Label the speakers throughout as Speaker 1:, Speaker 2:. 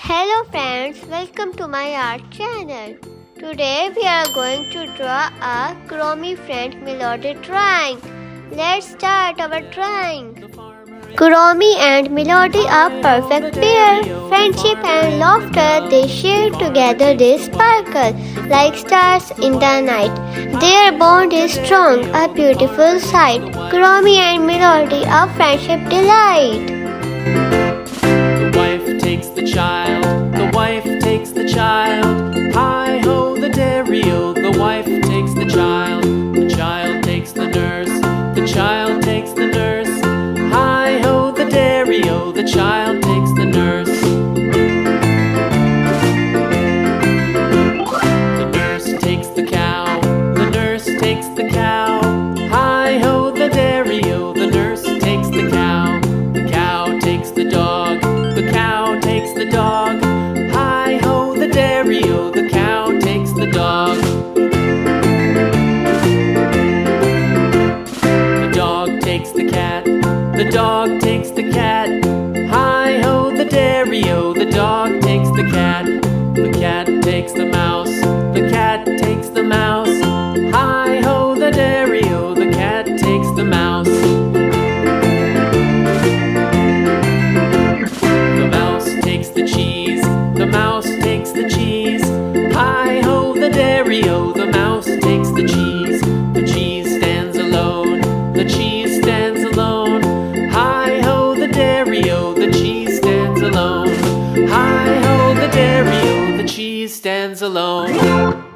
Speaker 1: Hello friends, welcome to my art channel. Today we are going to draw a Kuromi friend melody drawing. Let's start our drawing. Kuromi and Melody are perfect pair. Friendship and laughter they share together, they sparkle like stars in the night. Their bond is strong, a beautiful sight. Kuromi and Melody are friendship delight.
Speaker 2: The wife takes the child, hi-ho the dairy-o. The wife takes the child takes the child takes the nurse, hi-ho the dairy-o. The child takes the nurse. The nurse takes the cow takes the cow, hi-ho the dairy-o. The nurse takes the cow takes the dog takes the dog, hi-ho the dairy-o. The cow takes the dog. The dog takes the cat takes the cat, hi-ho the dairy-o. The dog takes the cat takes the mouse takes the mouse, hi-ho the dairy-o. The cat takes the mouse. The mouse takes the cheese, hi-ho the dairy-o. The mouse takes the cheese stands alone, the cheese stands alone, hi-ho the dairy-o. The cheese stands alone, hi-ho the dairy-o. The cheese stands alone.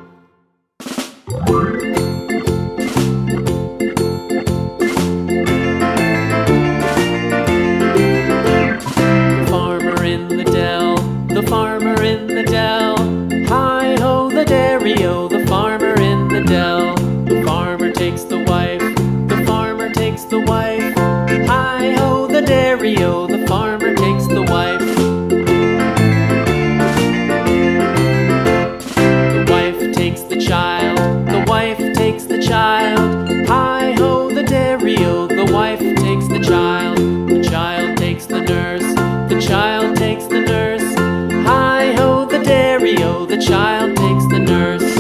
Speaker 2: The farmer in the dell, hi-ho the dairy-o. The farmer in the dell. The farmer takes the wife takes the wife, hi-ho the dairy-o. The farmer takes the wife. The wife takes the child takes the child, hi-ho the dairy-o. The wife takes the child takes the nurse takes the nurse, hi-ho the dairy-o. The child takes the nurse.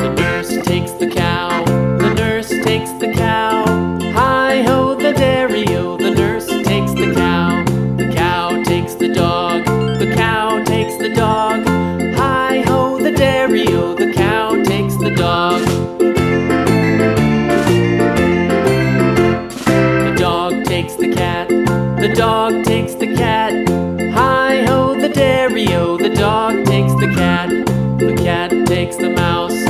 Speaker 2: The nurse takes the cow takes the cow, hi-ho the dairy-o. The nurse takes the cow takes the dog takes the dog, hi-ho the dairy-o. The cow takes the dog. The dog takes the cat, hi-ho the dairy-o. The dog takes the cat takes the mouse